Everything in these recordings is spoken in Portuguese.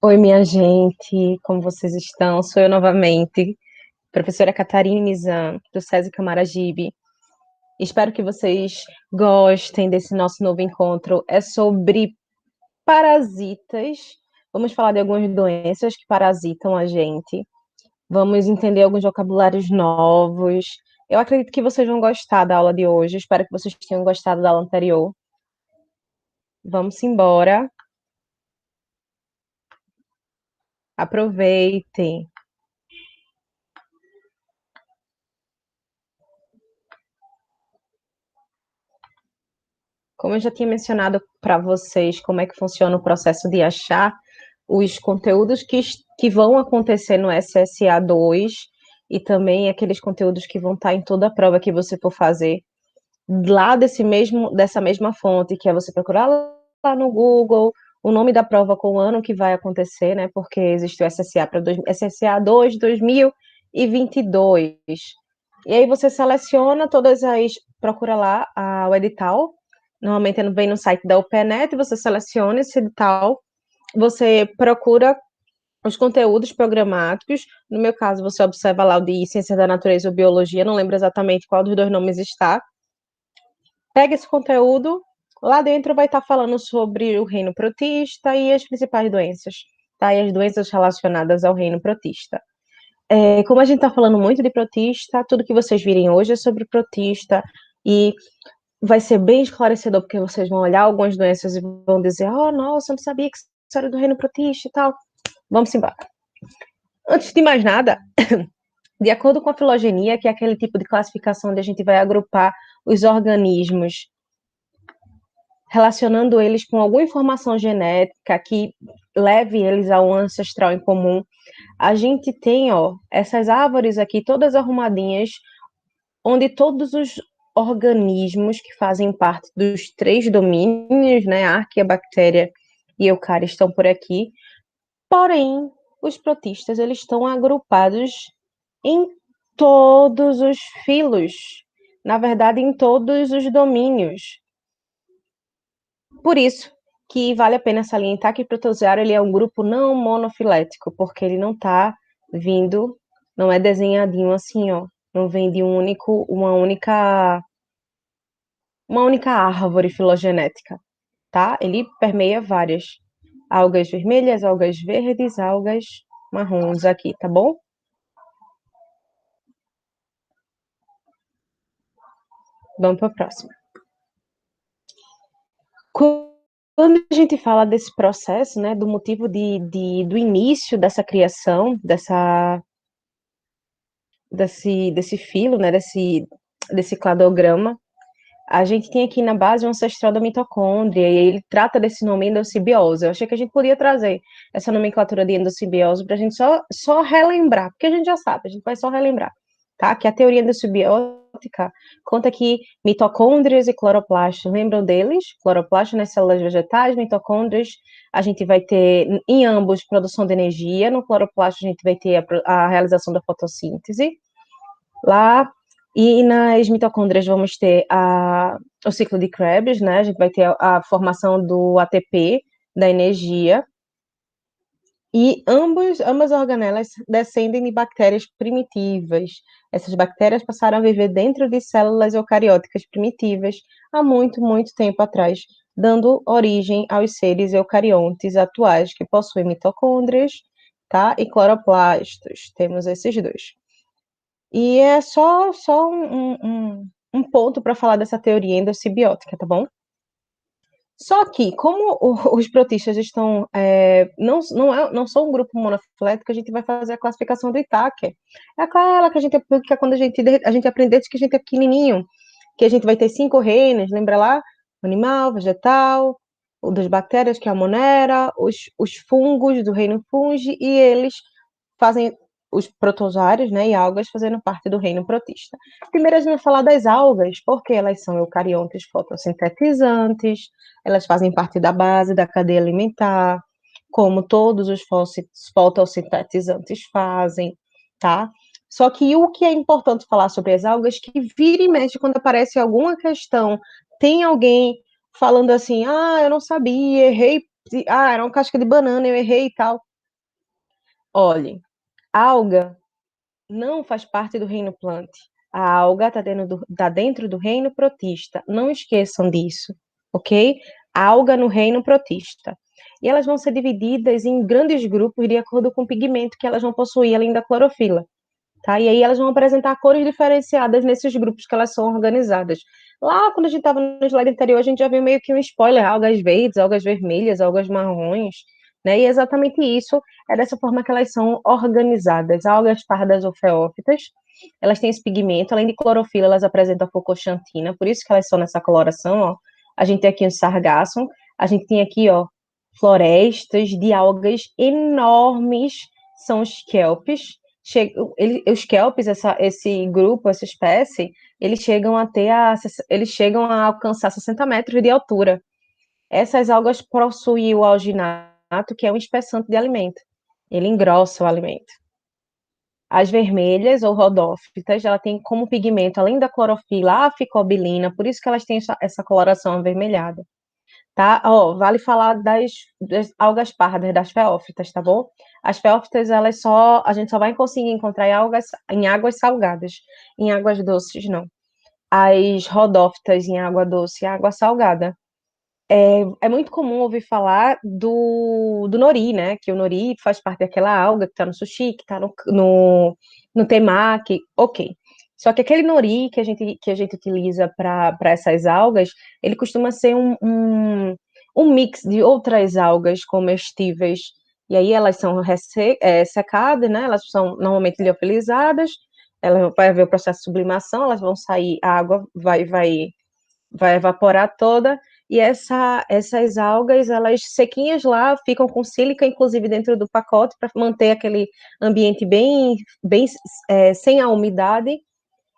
Oi, minha gente, como vocês estão? Sou eu novamente, professora Catarina Nizam, do SESI Camaragibe. Espero que vocês gostem desse nosso novo encontro. É sobre parasitas. Vamos falar de algumas doenças que parasitam a gente. Vamos entender alguns vocabulários novos. Eu acredito que vocês vão gostar da aula de hoje. Espero que vocês tenham gostado da aula anterior. Vamos embora. Aproveitem. Como eu já tinha mencionado para vocês como é que funciona o processo de achar os conteúdos que vão acontecer no SSA2 e também aqueles conteúdos que vão estar em toda a prova que você for fazer, lá dessa mesma fonte, que é você procurar lá no Google o nome da prova com o ano que vai acontecer, né? Porque existe o SSA para SSA2 2022. E aí você seleciona todas as. Procura lá o edital. Normalmente vem no site da UPNet, você seleciona esse edital, você procura os conteúdos programáticos. No meu caso, você observa lá o de Ciência da Natureza ou Biologia, não lembro exatamente qual dos dois nomes está. Pega esse conteúdo, lá dentro vai estar falando sobre o reino protista e as principais doenças, tá? E as doenças relacionadas ao reino protista. Como a gente está falando muito de protista, tudo que vocês virem hoje é sobre protista e vai ser bem esclarecedor, porque vocês vão olhar algumas doenças e vão dizer: oh, nossa, eu não sabia que isso era do reino protista e tal. Vamos embora. Antes de mais nada, de acordo com a filogenia, que é aquele tipo de classificação onde a gente vai agrupar os organismos, relacionando eles com alguma informação genética que leve eles a um ancestral em comum, a gente tem, essas árvores aqui todas arrumadinhas, onde todos os organismos que fazem parte dos três domínios, né, arqueia, bactéria e eucária, estão por aqui. Porém, os protistas eles estão agrupados em todos os filos, na verdade, em todos os domínios. Por isso que vale a pena salientar que o protozoário ele é um grupo não monofilético, porque ele não está vindo, não é desenhadinho assim, ó, não vem de uma única árvore filogenética, tá? Ele permeia várias algas vermelhas, algas verdes, algas marrons aqui, tá bom? Vamos para a próxima. Quando a gente fala desse processo, né, do motivo do início dessa criação, desse filo, né, desse cladograma, a gente tem aqui na base um ancestral da mitocôndria, e ele trata desse nome endossimbiose. Eu achei que a gente podia trazer essa nomenclatura de endossimbiose para a gente só relembrar, porque a gente já sabe, a gente vai só relembrar, tá? Que a teoria endossimbiótica conta que mitocôndrias e cloroplastos, lembram deles? Cloroplastos nas células vegetais, mitocôndrias, a gente vai ter em ambos produção de energia, no cloroplasto a gente vai ter a realização da fotossíntese, lá. E nas mitocôndrias vamos ter o ciclo de Krebs, né? A gente vai ter a formação do ATP, da energia. E ambas organelas descendem de bactérias primitivas. Essas bactérias passaram a viver dentro de células eucarióticas primitivas há muito, muito tempo atrás, dando origem aos seres eucariontes atuais, que possuem mitocôndrias, tá? E cloroplastos. Temos esses dois. E é só um ponto para falar dessa teoria endossimbiótica, tá bom? Só que, como os protistas estão, não são um grupo monofilético, a gente vai fazer a classificação do Itaker. É aquela que a gente aplica quando a gente aprende desde que a gente é pequenininho, que a gente vai ter 5 reinos, lembra lá? Animal, vegetal, o das bactérias, que é a Monera, os fungos do reino Fungi, e eles fazem os protozoários, né, e algas fazendo parte do reino protista. Primeiro a gente vai falar das algas, porque elas são eucariontes fotossintetizantes, elas fazem parte da base da cadeia alimentar, como todos os fotossintetizantes fazem, tá? Só que o que é importante falar sobre as algas, que vira e mexe quando aparece alguma questão, tem alguém falando assim, eu não sabia, errei, era uma casca de banana, eu errei e tal. Olhe, alga não faz parte do reino plant. A alga tá dentro do reino protista. Não esqueçam disso, ok? Alga no reino protista. E elas vão ser divididas em grandes grupos de acordo com o pigmento que elas vão possuir, além da clorofila. Tá? E aí elas vão apresentar cores diferenciadas nesses grupos que elas são organizadas. Lá, quando a gente estava no slide anterior, a gente já viu meio que um spoiler, algas verdes, algas vermelhas, algas marrons, né? E é exatamente isso, é dessa forma que elas são organizadas. Algas pardas ou feófitas, elas têm esse pigmento, além de clorofila, elas apresentam focoxantina, por isso que elas são nessa coloração, ó. A gente tem aqui o sargassum, a gente tem aqui, ó, florestas de algas enormes, são os kelps, os kelps, esse grupo, essa espécie, eles chegam a alcançar 60 metros de altura. Essas algas possuem o alginato, que é um espessante de alimento. Ele engrossa o alimento. As vermelhas ou rodófitas, ela tem como pigmento, além da clorofila, a ficobilina, por isso que elas têm essa coloração avermelhada. Tá? Ó, vale falar das algas pardas, das feófitas, tá bom? As feófitas, a gente só vai conseguir encontrar em águas salgadas. Em águas doces, não. As rodófitas em água doce e água salgada. É muito comum ouvir falar do nori, né? Que o nori faz parte daquela alga que tá no sushi, que tá no temaki, ok. Só que aquele nori que a gente utiliza para essas algas, ele costuma ser um mix de outras algas comestíveis. E aí elas são secadas, né? Elas são normalmente liofilizadas, ela vai haver o processo de sublimação, elas vão sair, a água vai evaporar toda, e essas algas, elas sequinhas lá, ficam com sílica, inclusive, dentro do pacote, para manter aquele ambiente bem sem a umidade,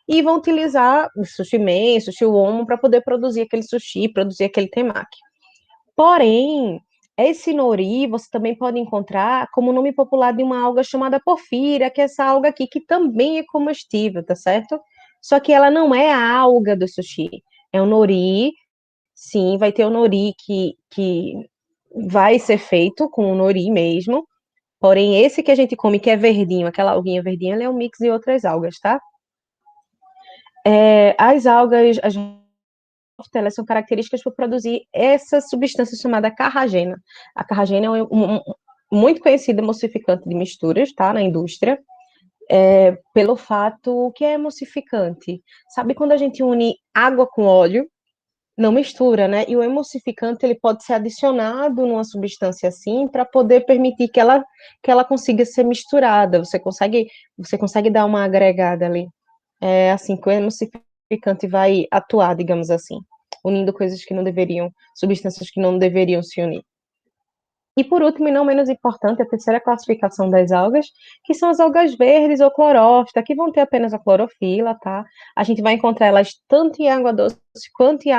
e vão utilizar o sushi men, sushi womo, para poder produzir aquele sushi, produzir aquele temaki. Porém, esse nori você também pode encontrar como nome popular de uma alga chamada porfíria, que é essa alga aqui, que também é comestível, tá certo? Só que ela não é a alga do sushi. É o nori. Sim, vai ter o nori que vai ser feito com o nori mesmo. Porém, esse que a gente come, que é verdinho, aquela alguinha verdinha, ele é um mix de outras algas, tá? As algas, elas são características por produzir essa substância chamada carragena. A carragena é muito conhecido emulsificante de misturas, tá? Na indústria. Pelo fato que é emulsificante. Sabe quando a gente une água com óleo? Não mistura, né? E o emulsificante ele pode ser adicionado numa substância assim para poder permitir que ela consiga ser misturada. Você consegue dar uma agregada ali. É assim que o emulsificante vai atuar, digamos assim, unindo coisas que não deveriam, substâncias que não deveriam se unir. E por último, e não menos importante, a terceira classificação das algas, que são as algas verdes ou clorófitas, que vão ter apenas a clorofila, tá? A gente vai encontrar elas tanto em água doce quanto em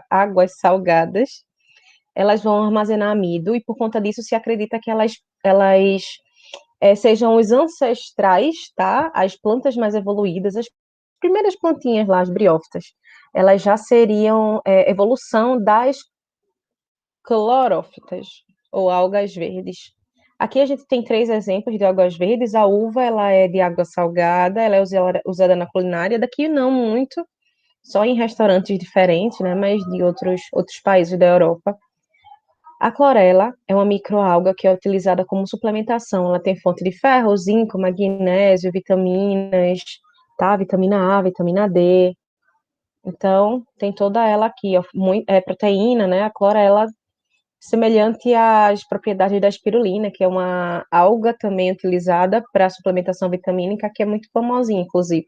águas salgadas. Elas vão armazenar amido, e por conta disso se acredita que elas sejam os ancestrais, tá? As plantas mais evoluídas, as primeiras plantinhas lá, as briófitas, elas já seriam evolução das clorófitas, ou algas verdes. Aqui a gente tem três exemplos de algas verdes. A uva, ela é de água salgada, ela é usada na culinária, daqui não muito, só em restaurantes diferentes, né, mas de outros países da Europa. A clorela é uma microalga que é utilizada como suplementação. Ela tem fonte de ferro, zinco, magnésio, vitaminas, tá? Vitamina A, vitamina D. Então, tem toda ela aqui, ó, proteína, né? A clorela semelhante às propriedades da espirulina, que é uma alga também utilizada para suplementação vitamínica, que é muito famosinha, inclusive.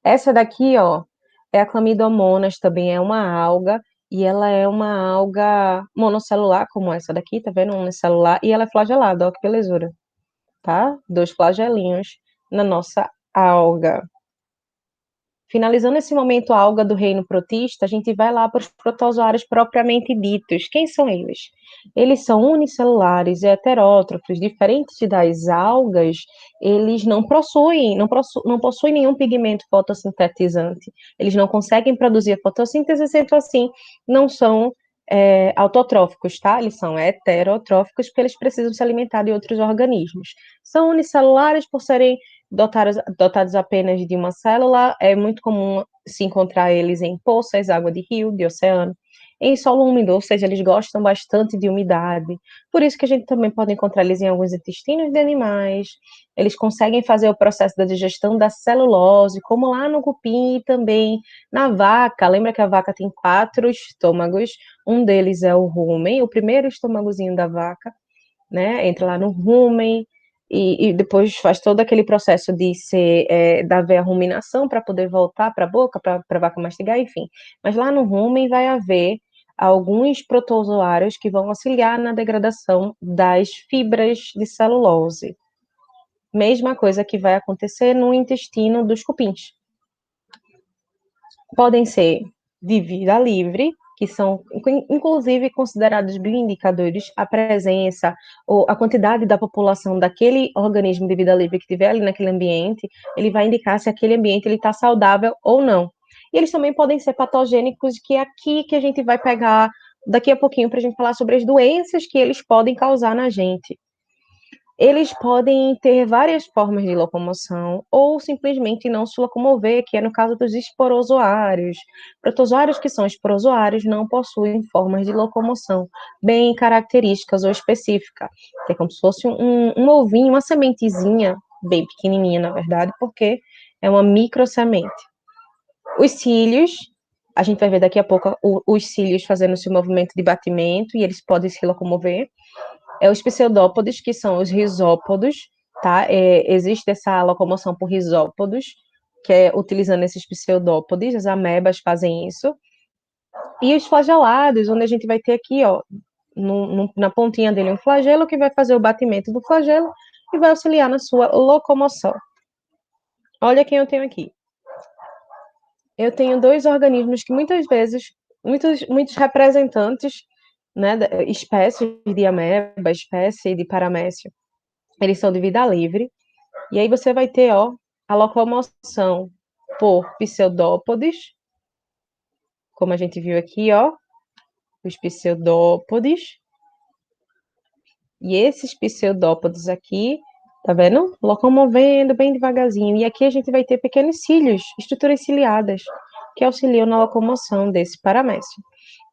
Essa daqui, ó, é a Chlamydomonas, também é uma alga, e ela é uma alga monocelular, como essa daqui, tá vendo? Unicelular, e ela é flagelada, ó, que belezura, tá? Dois flagelinhos na nossa alga. Finalizando esse momento alga do reino protista, a gente vai lá para os protozoários propriamente ditos. Quem são eles? Eles são unicelulares e heterótrofos, diferentes das algas, eles não possuem nenhum pigmento fotossintetizante. Eles não conseguem produzir a fotossíntese, sendo assim, não são autotróficos, tá? Eles são heterotróficos porque eles precisam se alimentar de outros organismos. São unicelulares por serem dotados apenas de uma célula. É muito comum se encontrar eles em poças, água de rio, de oceano, em solo úmido, ou seja, eles gostam bastante de umidade. Por isso que a gente também pode encontrar eles em alguns intestinos de animais. Eles conseguem fazer o processo da digestão da celulose, como lá no cupim e também na vaca. Lembra que a vaca tem 4 estômagos? Um deles é o rumen, o primeiro estômagozinho da vaca, né? Entra lá no rumen e depois faz todo aquele processo de da haver a ruminação para poder voltar para a boca, para a vaca mastigar, enfim. Mas lá no rumen vai haver alguns protozoários que vão auxiliar na degradação das fibras de celulose. Mesma coisa que vai acontecer no intestino dos cupins. Podem ser de vida livre, que são, inclusive, considerados bioindicadores, a presença ou a quantidade da população daquele organismo de vida livre que estiver ali naquele ambiente, ele vai indicar se aquele ambiente está saudável ou não. E eles também podem ser patogênicos, que é aqui que a gente vai pegar daqui a pouquinho para a gente falar sobre as doenças que eles podem causar na gente. Eles podem ter várias formas de locomoção ou simplesmente não se locomover, que é no caso dos esporozoários. Protozoários que são esporozoários não possuem formas de locomoção bem características ou específicas, que é como se fosse um ovinho, uma sementezinha, bem pequenininha, na verdade, porque é uma microsemente. Os cílios, a gente vai ver daqui a pouco os cílios fazendo esse movimento de batimento e eles podem se locomover. Os pseudópodes, que são os risópodos, tá? Existe essa locomoção por risópodos, que é utilizando esses pseudópodes, as amebas fazem isso. E os flagelados, onde a gente vai ter aqui, ó, na pontinha dele um flagelo que vai fazer o batimento do flagelo e vai auxiliar na sua locomoção. Olha quem eu tenho aqui. Eu tenho 2 organismos que muitas vezes, muitos representantes, né, espécies de ameba, espécie de paramécio, eles são de vida livre. E aí você vai ter, ó, a locomoção por pseudópodes, como a gente viu aqui, ó, os pseudópodes. E esses pseudópodes aqui, tá vendo? Locomovendo bem devagarzinho. E aqui a gente vai ter pequenos cílios, estruturas ciliadas, que auxiliam na locomoção desse paramécio.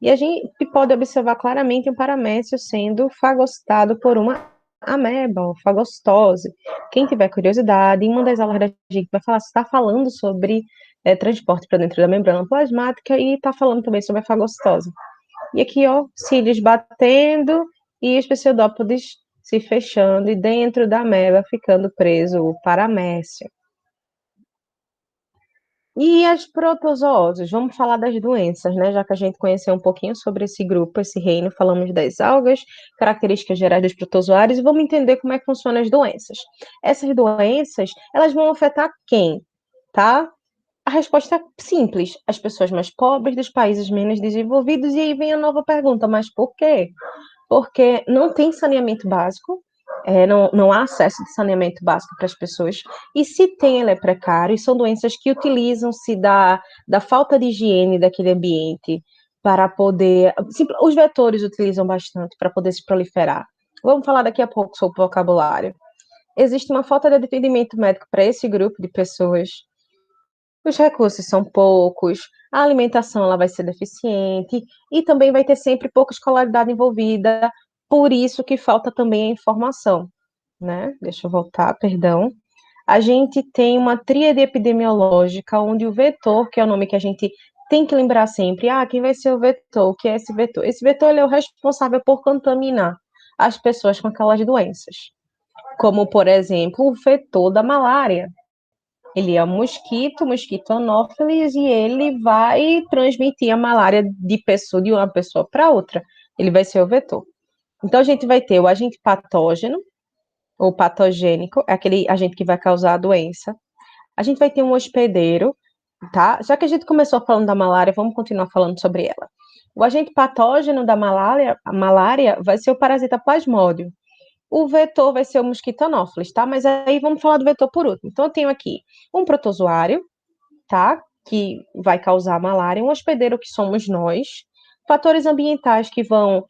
E a gente pode observar claramente um paramécio sendo fagocitado por uma ameba, ou fagostose. Quem tiver curiosidade, em uma das aulas da gente vai falar, está falando sobre transporte para dentro da membrana plasmática e está falando também sobre a fagostose. E aqui, ó, cílios batendo e os pseudópodes se fechando e dentro da ameba ficando preso o paramécio. E as protozooses? Vamos falar das doenças, né? Já que a gente conheceu um pouquinho sobre esse grupo, esse reino, falamos das algas, características gerais dos protozoários, e vamos entender como é que funcionam as doenças. Essas doenças, elas vão afetar quem, tá? A resposta é simples, as pessoas mais pobres dos países menos desenvolvidos, e aí vem a nova pergunta, mas por quê? Porque não tem saneamento básico, não há acesso de saneamento básico para as pessoas, e se tem, ele é precário, e são doenças que utilizam-se da falta de higiene daquele ambiente para poder. Os vetores utilizam bastante para poder se proliferar. Vamos falar daqui a pouco sobre o vocabulário. Existe uma falta de atendimento médico para esse grupo de pessoas. Os recursos são poucos, a alimentação ela vai ser deficiente e também vai ter sempre pouca escolaridade envolvida, por isso que falta também a informação, né? Deixa eu voltar, perdão. A gente tem uma tríade epidemiológica onde o vetor, que é o nome que a gente tem que lembrar sempre, quem vai ser o vetor? O que é esse vetor? Esse vetor ele é o responsável por contaminar as pessoas com aquelas doenças, como, por exemplo, o vetor da malária. Ele é um mosquito anófeles, e ele vai transmitir a malária de uma pessoa para outra. Ele vai ser o vetor. Então, a gente vai ter o agente patógeno, ou patogênico, é aquele agente que vai causar a doença. A gente vai ter um hospedeiro, tá? Já que a gente começou falando da malária, vamos continuar falando sobre ela. O agente patógeno da malária, a malária, vai ser o parasita plasmódio. O vetor vai ser o mosquito anófeles, tá? Mas aí vamos falar do vetor por último. Então, eu tenho aqui um protozoário, tá? Que vai causar malária, um hospedeiro que somos nós, Fatores ambientais que vão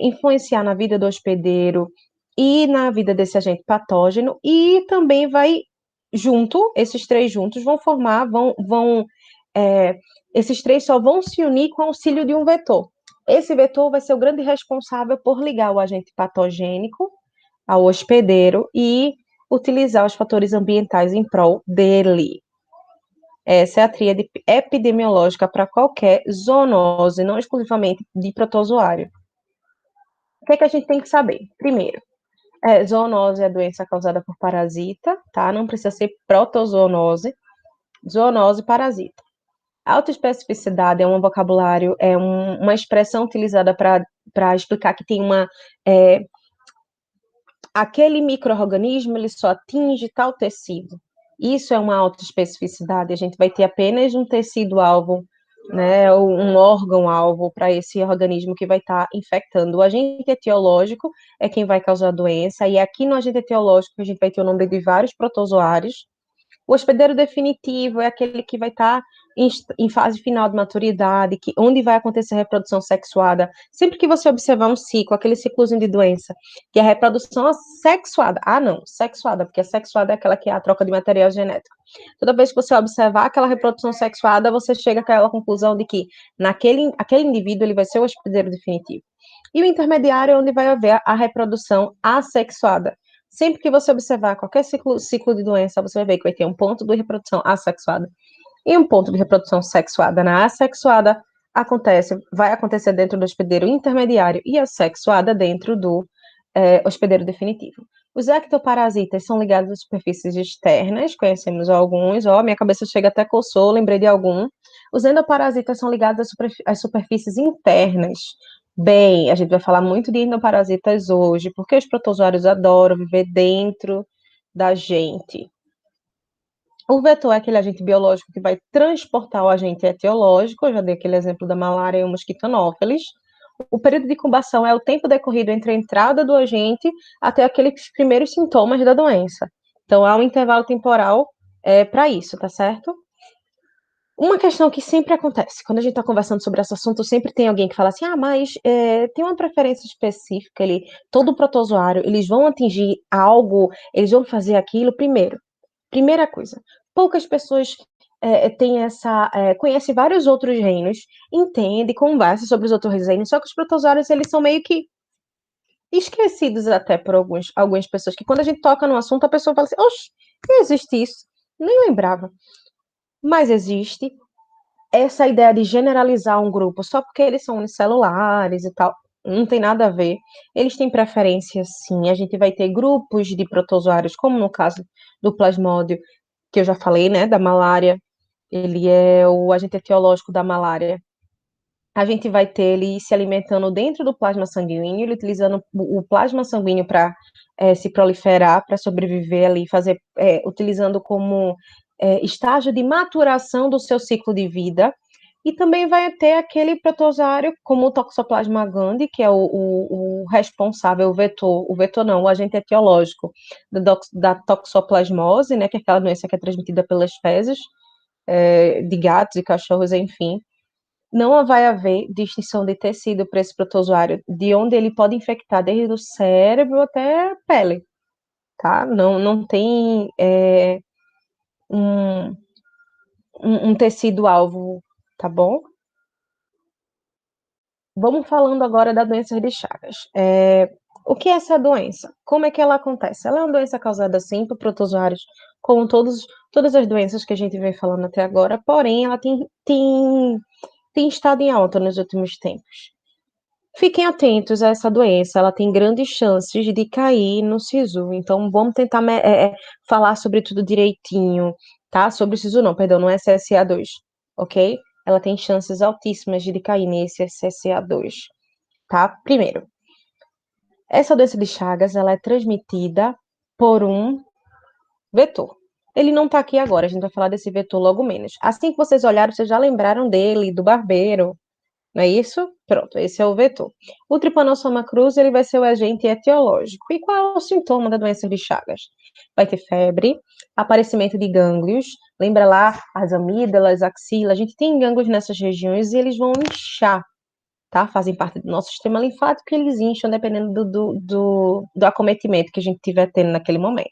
influenciar na vida do hospedeiro e na vida desse agente patógeno, e também vai esses três juntos vão formar, esses três só vão se unir com o auxílio de um vetor. Esse vetor vai ser o grande responsável por ligar o agente patogênico ao hospedeiro e utilizar os fatores ambientais em prol dele. Essa é a tríade epidemiológica para qualquer zoonose, não exclusivamente de protozoário. O que é que a gente tem que saber? Primeiro, zoonose é doença causada por parasita, tá? Não precisa ser protozoonose, zoonose parasita. Autoespecificidade é um vocabulário, uma expressão utilizada para explicar que tem aquele micro-organismo, ele só atinge tal tecido. Isso é uma autoespecificidade. A gente vai ter apenas um tecido-alvo, né, ou um órgão-alvo para esse organismo que vai estar infectando. O agente etiológico é quem vai causar a doença, e aqui no agente etiológico a gente vai ter o nome de vários protozoários. O hospedeiro definitivo é aquele que vai estar em fase final de maturidade, onde vai acontecer a reprodução sexuada. Sempre que você observar um ciclo, aquele ciclozinho de doença, que é a reprodução sexuada. Ah, não, sexuada, porque a sexuada é aquela que é a troca de material genético. Toda vez que você observar aquela reprodução sexuada, você chega àquela conclusão de que aquele indivíduo ele vai ser o hospedeiro definitivo. E o intermediário é onde vai haver a reprodução assexuada. Sempre que você observar qualquer ciclo de doença, você vai ver que vai ter um ponto de reprodução assexuada e um ponto de reprodução sexuada. Na assexuada vai acontecer dentro do hospedeiro intermediário e a sexuada dentro do hospedeiro definitivo. Os ectoparasitas são ligados às superfícies externas, conhecemos alguns, minha cabeça chega até coçou, lembrei de algum. Os endoparasitas são ligados às superfícies internas. Bem, a gente vai falar muito de endoparasitas hoje, porque os protozoários adoram viver dentro da gente. O vetor é aquele agente biológico que vai transportar o agente etiológico, eu já dei aquele exemplo da malária e o mosquito anófeles. O período de incubação é o tempo decorrido entre a entrada do agente até aqueles primeiros sintomas da doença. Então, há um intervalo temporal para isso, tá certo? Uma questão que sempre acontece, quando a gente está conversando sobre esse assunto, sempre tem alguém que fala assim, mas tem uma preferência específica, todo protozoário, eles vão atingir algo, eles vão fazer aquilo primeira coisa, poucas pessoas conhecem vários outros reinos, entendem, conversam sobre os outros reinos, só que os protozoários, eles são meio que esquecidos até por algumas pessoas, que quando a gente toca no assunto, a pessoa fala assim, oxe, não existe isso, nem lembrava. Mas existe essa ideia de generalizar um grupo só porque eles são unicelulares e tal, não tem nada a ver. Eles têm preferência, sim. A gente vai ter grupos de protozoários, como no caso do plasmódio, que eu já falei, né, da malária. Ele é o agente etiológico da malária. A gente vai ter ele se alimentando dentro do plasma sanguíneo, ele utilizando o plasma sanguíneo para se proliferar, para sobreviver ali, utilizando como estágio de maturação do seu ciclo de vida. E também vai ter aquele protozoário, como o Toxoplasma gondii, que é o responsável, o vetor não, o agente etiológico da toxoplasmose, né, que é aquela doença que é transmitida pelas fezes de gatos e cachorros, enfim. Não vai haver distinção de tecido para esse protozoário, de onde ele pode infectar desde o cérebro até a pele, tá? Não tem um, um tecido-alvo, tá bom? Vamos falando agora da doença de Chagas. O que é essa doença? Como é que ela acontece? Ela é uma doença causada, sim, por protozoários, como todas as doenças que a gente vem falando até agora, porém, ela tem estado em alta nos últimos tempos. Fiquem atentos a essa doença, ela tem grandes chances de cair no SISU, então vamos tentar falar sobre tudo direitinho, tá? Sobre o SISU não, perdão, não é SSA2, ok? Ela tem chances altíssimas de cair nesse SSA2, tá? Primeiro, essa doença de Chagas, ela é transmitida por um vetor. Ele não tá aqui agora, a gente vai falar desse vetor logo menos. Assim que vocês olharam, vocês já lembraram dele, do barbeiro, não é isso? Pronto, esse é o vetor. O Trypanosoma cruzi, ele vai ser o agente etiológico. E qual é o sintoma da doença de Chagas? Vai ter febre, aparecimento de gânglios. Lembra lá as amígdalas, axila? A gente tem gânglios nessas regiões e eles vão inchar. tá? Fazem parte do nosso sistema linfático e eles incham dependendo do acometimento que a gente estiver tendo naquele momento.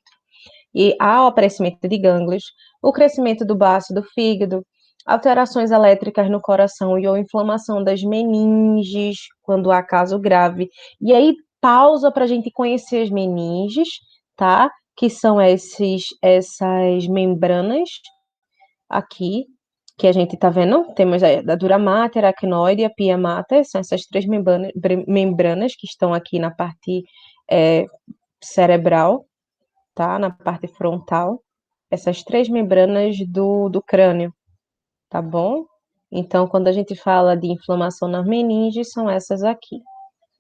E há o aparecimento de gânglios, o crescimento do baço, do fígado, alterações elétricas no coração e ou inflamação das meninges, quando há caso grave. E aí, pausa para a gente conhecer as meninges, tá? Que são essas membranas aqui, que a gente está vendo. Temos a dura mater, a aracnoide e a pia mater, são essas três membranas que estão aqui na parte cerebral, tá? Na parte frontal, essas três membranas do crânio, tá bom? Então, quando a gente fala de inflamação nas meninges, são essas aqui.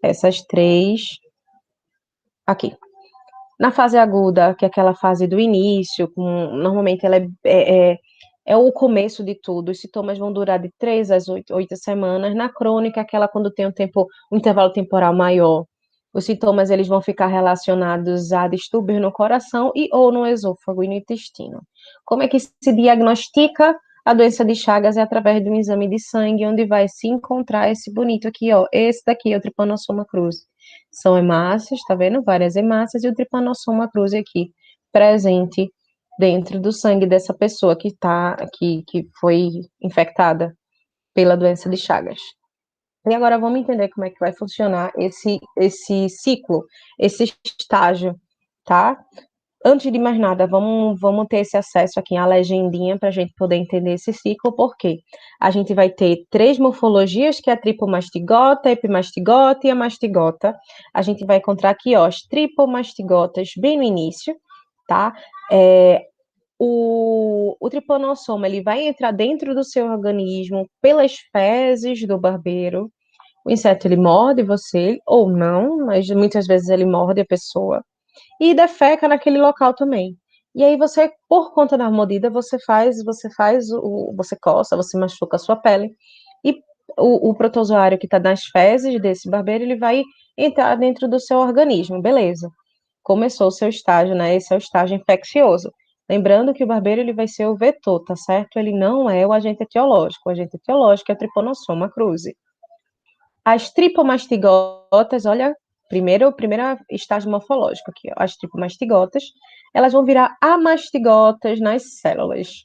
Essas três aqui. Na fase aguda, que é aquela fase do início, normalmente ela é o começo de tudo. Os sintomas vão durar de 3 às 8 semanas. Na crônica, aquela quando tem um intervalo temporal maior, os sintomas eles vão ficar relacionados a distúrbios no coração e ou no esôfago e no intestino. Como é que se diagnostica a doença de Chagas? É através de um exame de sangue, onde vai se encontrar esse bonito aqui, ó. Esse daqui é o Trypanosoma cruzi. São hemácias, tá vendo? Várias hemácias e o Trypanosoma cruzi aqui, presente dentro do sangue dessa pessoa que foi infectada pela doença de Chagas. E agora vamos entender como é que vai funcionar esse ciclo, esse estágio, tá? Antes de mais nada, vamos ter esse acesso aqui à legendinha para a gente poder entender esse ciclo, porque a gente vai ter três morfologias, que é a tripomastigota, a epimastigota e a mastigota. A gente vai encontrar aqui, ó, as tripomastigotas bem no início, tá? O tripanossoma, ele vai entrar dentro do seu organismo pelas fezes do barbeiro. O inseto, ele morde você, ou não, mas muitas vezes ele morde a pessoa e defeca naquele local também. E aí você, por conta da mordida, você coça, você machuca a sua pele. E o protozoário que está nas fezes desse barbeiro, ele vai entrar dentro do seu organismo, beleza. Começou o seu estágio, né? Esse é o estágio infeccioso. Lembrando que o barbeiro ele vai ser o vetor, tá certo? Ele não é o agente etiológico. O agente etiológico é o Trypanosoma cruzi. As tripomastigotas, olha, primeiro estágio morfológico aqui, ó, as tripomastigotas, elas vão virar amastigotas nas células.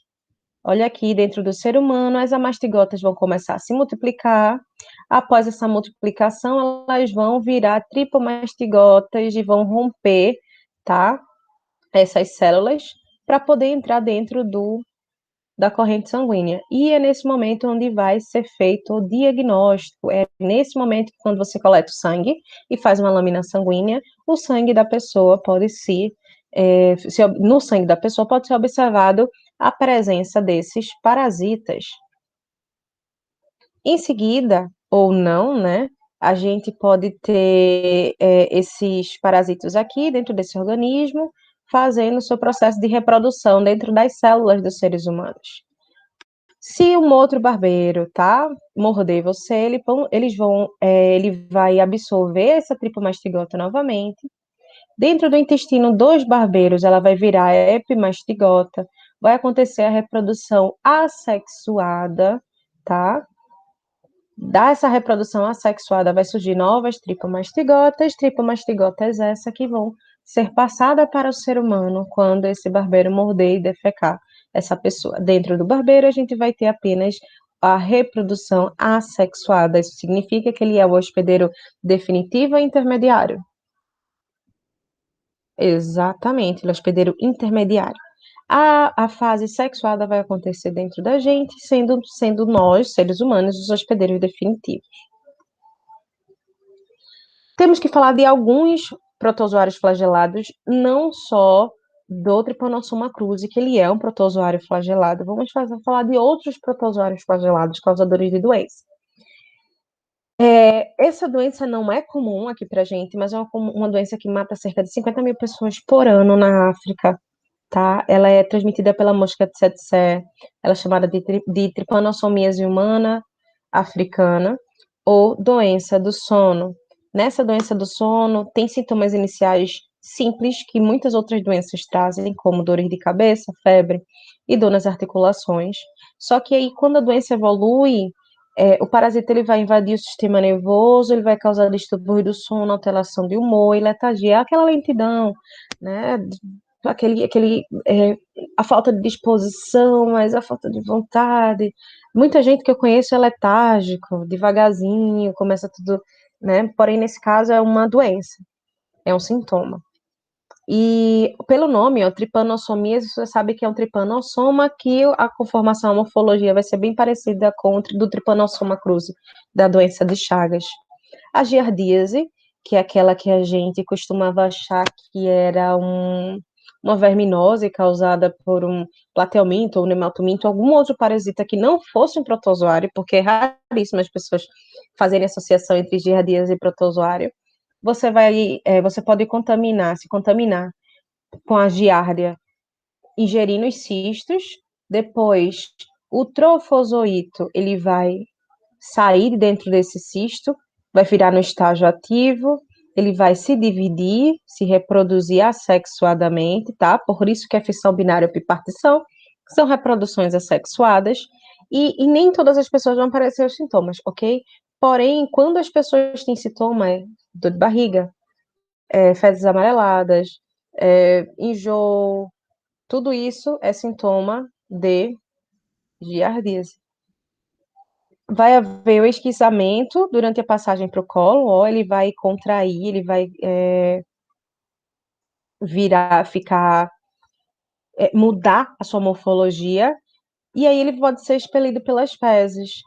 Olha aqui, dentro do ser humano, as amastigotas vão começar a se multiplicar. Após essa multiplicação, elas vão virar tripomastigotas e vão romper, tá? Essas células para poder entrar dentro da corrente sanguínea. E é nesse momento onde vai ser feito o diagnóstico. É nesse momento que, quando você coleta o sangue e faz uma lâmina sanguínea, o sangue da pessoa pode no sangue da pessoa pode ser observado a presença desses parasitas. Em seguida, ou não, né? A gente pode ter esses parasitas aqui dentro desse organismo, fazendo o seu processo de reprodução dentro das células dos seres humanos. Se um outro barbeiro, tá, morder você, ele vai absorver essa tripomastigota novamente. Dentro do intestino dos barbeiros, ela vai virar epimastigota. Vai acontecer a reprodução assexuada, tá? Dessa reprodução assexuada vai surgir novas tripomastigotas essa que vão ser passadas para o ser humano quando esse barbeiro morder e defecar essa pessoa. Dentro do barbeiro, a gente vai ter apenas a reprodução assexuada. Isso significa que ele é o hospedeiro definitivo e intermediário. Exatamente, ele é o hospedeiro intermediário. A fase sexuada vai acontecer dentro da gente, sendo nós, seres humanos, os hospedeiros definitivos. Temos que falar de alguns protozoários flagelados, não só do Trypanosoma cruzi, que ele é um protozoário flagelado. Vamos falar de outros protozoários flagelados causadores de doença. Essa doença não é comum aqui pra gente, mas é uma doença que mata cerca de 50 mil pessoas por ano na África, tá? Ela é transmitida pela mosca tsetse, ela é chamada de tripanossomíase humana africana, ou doença do sono. Nessa doença do sono, tem sintomas iniciais simples que muitas outras doenças trazem, como dores de cabeça, febre e dor nas articulações. Só que aí, quando a doença evolui, O parasita ele vai invadir o sistema nervoso, ele vai causar distúrbio do sono, alteração de humor e letargia, aquela lentidão, né? A falta de disposição, mas a falta de vontade. Muita gente que eu conheço é letárgico, devagarzinho, começa tudo, né? Porém, nesse caso é uma doença, é um sintoma. E pelo nome, ó, tripanossomia, você sabe que é um tripanossoma, que a conformação, a morfologia vai ser bem parecida com o do tripanossoma cruzi, da doença de Chagas. A giardíase, que é aquela que a gente costumava achar que era uma verminose causada por um plateuminto ou nematominto, algum outro parasita que não fosse um protozoário, porque é raríssimo as pessoas fazerem associação entre giardíase e protozoário. Você pode se contaminar com a giardia ingerindo os cistos, depois o trofozoito, ele vai sair de dentro desse cisto, vai virar no estágio ativo, ele vai se dividir, se reproduzir assexuadamente, tá? Por isso que é fissão binária ou bipartição, são reproduções assexuadas, e nem todas as pessoas vão aparecer os sintomas, ok? Porém, quando as pessoas têm sintoma, é dor de barriga, fezes amareladas, enjoo, tudo isso é sintoma de giardíase. Vai haver o esquecimento durante a passagem para o colo, ó, ele vai contrair, ele vai mudar a sua morfologia, e aí ele pode ser expelido pelas fezes.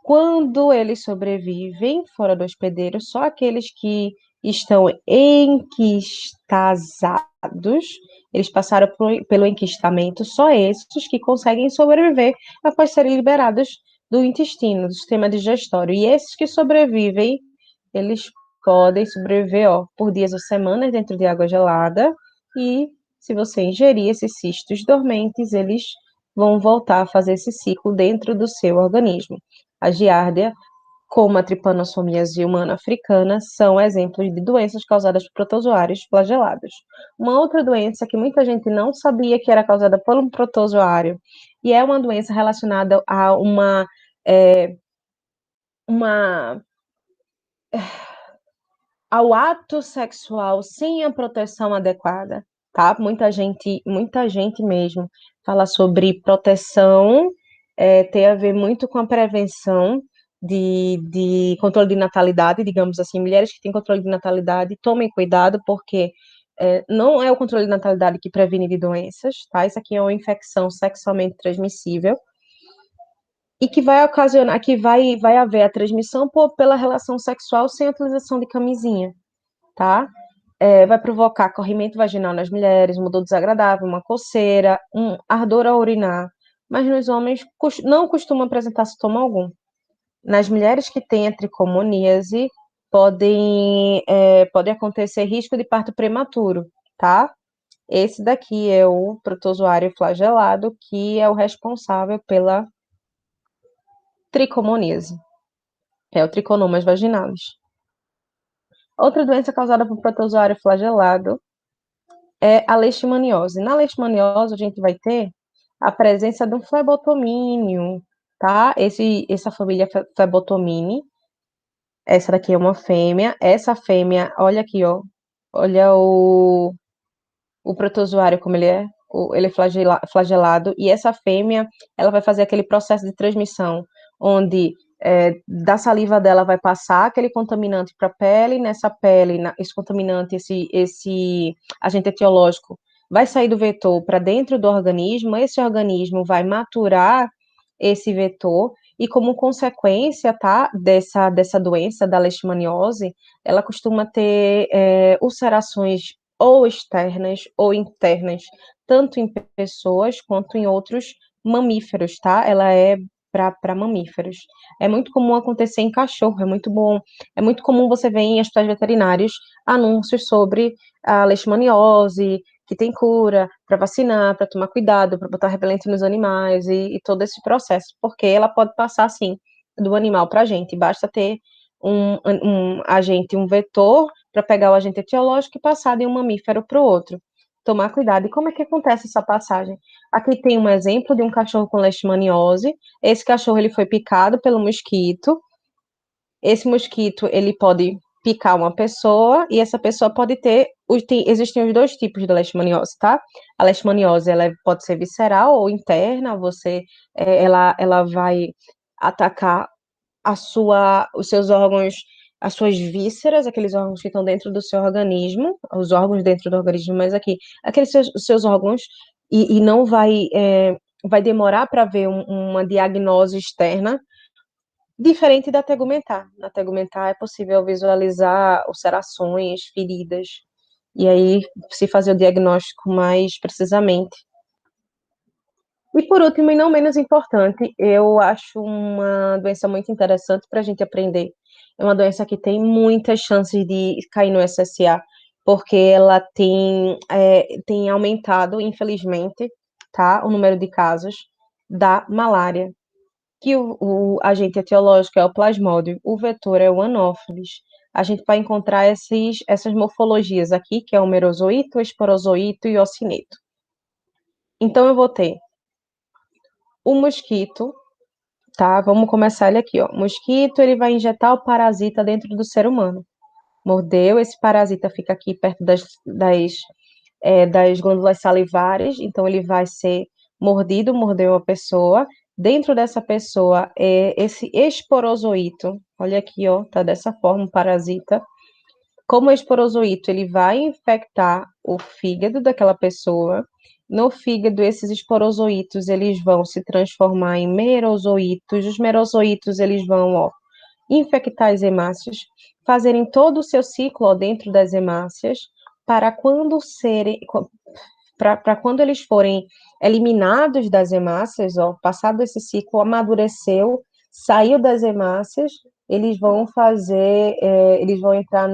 Quando eles sobrevivem fora do hospedeiro, só aqueles que estão enquistazados, eles passaram pelo enquistamento, só esses que conseguem sobreviver após serem liberados do intestino, do sistema digestório. E esses que sobrevivem, eles podem sobreviver, ó, por dias ou semanas dentro de água gelada, e se você ingerir esses cistos dormentes, eles vão voltar a fazer esse ciclo dentro do seu organismo. A giardia, como a trypanosomiase humana africana, são exemplos de doenças causadas por protozoários flagelados. Uma outra doença que muita gente não sabia que era causada por um protozoário, e é uma doença relacionada a uma ao ato sexual sem a proteção adequada, tá? Muita gente mesmo fala sobre proteção, tem a ver muito com a prevenção de controle de natalidade, digamos assim, mulheres que têm controle de natalidade, tomem cuidado, porque não é o controle de natalidade que previne de doenças, tá? Isso aqui é uma infecção sexualmente transmissível, e que vai ocasionar, vai haver a transmissão pela relação sexual sem a utilização de camisinha, tá? Vai provocar corrimento vaginal nas mulheres, uma dor desagradável, uma coceira, um ardor ao urinar, mas nos homens não costuma apresentar sintoma algum. Nas mulheres que têm a tricomoníase, pode acontecer risco de parto prematuro, tá? Esse daqui é o protozoário flagelado, que é o responsável pela tricomoníase, é o triconomas vaginalis. Outra doença causada por protozoário flagelado é a leishmaniose. Na leishmaniose, a gente vai ter a presença de um flebotomínio, tá? Essa família Flebotomini, essa daqui é uma fêmea. Essa fêmea, olha aqui, ó. Olha o protozoário como ele é. Ele é flagelado. E essa fêmea, ela vai fazer aquele processo de transmissão, onde da saliva dela vai passar aquele contaminante para a pele, nessa pele, esse contaminante, esse agente etiológico, vai sair do vetor para dentro do organismo, esse organismo vai maturar esse vetor, e como consequência, tá, dessa doença, da leishmaniose, ela costuma ter ulcerações ou externas ou internas, tanto em pessoas quanto em outros mamíferos, tá? Ela é para mamíferos. É muito comum acontecer em cachorro, é muito comum você ver em hospitais veterinários anúncios sobre a leishmaniose, que tem cura, para vacinar, para tomar cuidado, para botar repelente nos animais e todo esse processo, porque ela pode passar, sim, do animal para a gente, basta ter um agente, um vetor, para pegar o agente etiológico e passar de um mamífero para o outro. tomar cuidado. E como é que acontece essa passagem? Aqui tem um exemplo de um cachorro com leishmaniose. Esse cachorro ele foi picado pelo mosquito. Esse mosquito ele pode picar uma pessoa e essa pessoa pode ter, existem os dois tipos de leishmaniose, tá? A leishmaniose ela pode ser visceral ou interna. Ela vai atacar os seus órgãos, as suas vísceras, aqueles órgãos que estão dentro do seu organismo, os órgãos dentro do organismo, mas aqui, aqueles os seus órgãos, e não vai demorar para ver uma diagnose externa, diferente da tegumentar. Na tegumentar é possível visualizar ulcerações, feridas, e aí se fazer o diagnóstico mais precisamente. E por último, e não menos importante, eu acho uma doença muito interessante para a gente aprender. É uma doença que tem muitas chances de cair no SSA, porque ela tem aumentado, infelizmente, tá, o número de casos da malária, que o agente etiológico é o plasmódio, o vetor é o anófeles. A gente vai encontrar essas morfologias aqui, que é o merozoíto, o esporozoíto e o ocineto. Então, eu vou ter o mosquito, tá? Vamos começar ele aqui, ó. O mosquito, ele vai injetar o parasita dentro do ser humano. Mordeu, esse parasita fica aqui perto das glândulas salivares, então ele vai ser mordido, mordeu a pessoa. Dentro dessa pessoa é esse esporozoito, olha aqui, ó, tá dessa forma, o parasita. Como o esporozoito, ele vai infectar o fígado daquela pessoa. No fígado, esses esporozoitos, eles vão se transformar em merozoitos. Os merozoitos, eles vão, ó, infectar as hemácias, fazerem todo o seu ciclo, ó, dentro das hemácias, para quando eles forem eliminados das hemácias, ó, passado esse ciclo, amadureceu, saiu das hemácias, eles vão entrar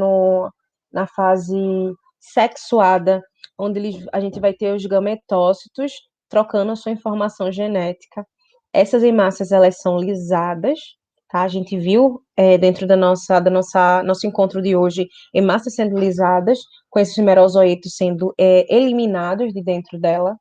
na fase sexuada, onde a gente vai ter os gametócitos trocando a sua informação genética. Essas hemácias, elas são lisadas, tá? A gente viu dentro nosso encontro de hoje, hemácias sendo lisadas, com esses merozoitos sendo eliminados de dentro dela.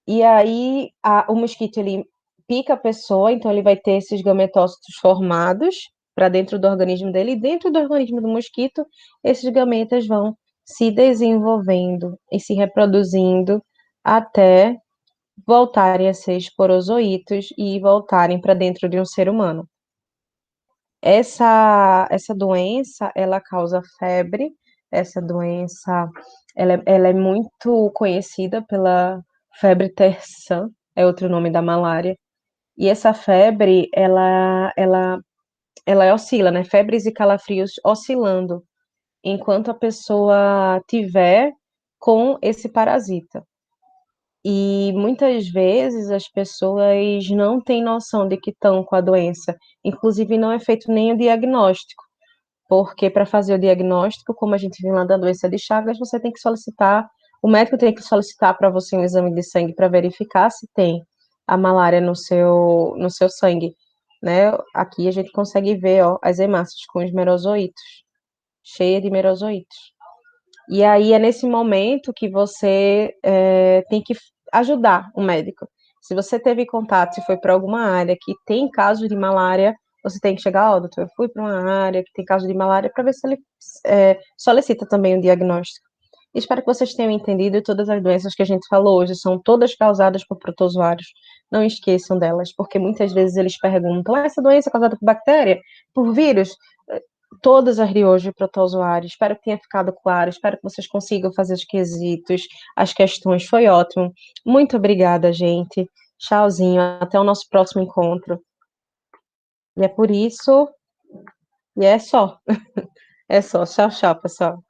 E aí o mosquito ele pica a pessoa, então ele vai ter esses gametócitos formados para dentro do organismo dele, e dentro do organismo do mosquito, esses gametas vão se desenvolvendo e se reproduzindo até voltarem a ser esporozoitos e voltarem para dentro de um ser humano. Essa doença, ela causa febre, essa doença, ela é muito conhecida pela febre terçã, é outro nome da malária, e essa febre, ela oscila, né, febres e calafrios oscilando, enquanto a pessoa tiver com esse parasita. E muitas vezes as pessoas não têm noção de que estão com a doença, inclusive não é feito nem o diagnóstico. Porque para fazer o diagnóstico, como a gente viu lá da doença de Chagas, você tem que solicitar, o médico tem que solicitar para você um exame de sangue para verificar se tem a malária no seu sangue, né? Aqui a gente consegue ver, ó, as hemácias com os merozoitos, cheia de merozoitos. E aí é nesse momento que você tem que ajudar o médico. Se você teve contato, se foi para alguma área que tem caso de malária, você tem que chegar, ó, doutor, eu fui para uma área que tem caso de malária, para ver se ele solicita também um diagnóstico. Espero que vocês tenham entendido. Todas as doenças que a gente falou hoje são todas causadas por protozoários. Não esqueçam delas, porque muitas vezes eles perguntam: essa doença é causada por bactéria? Por vírus? Todas as de hoje protozoários. Espero que tenha ficado claro. Espero que vocês consigam fazer os quesitos, as questões. Foi ótimo. Muito obrigada, gente. Tchauzinho. Até o nosso próximo encontro. E é por isso. E é só. É só. Tchau, tchau, pessoal.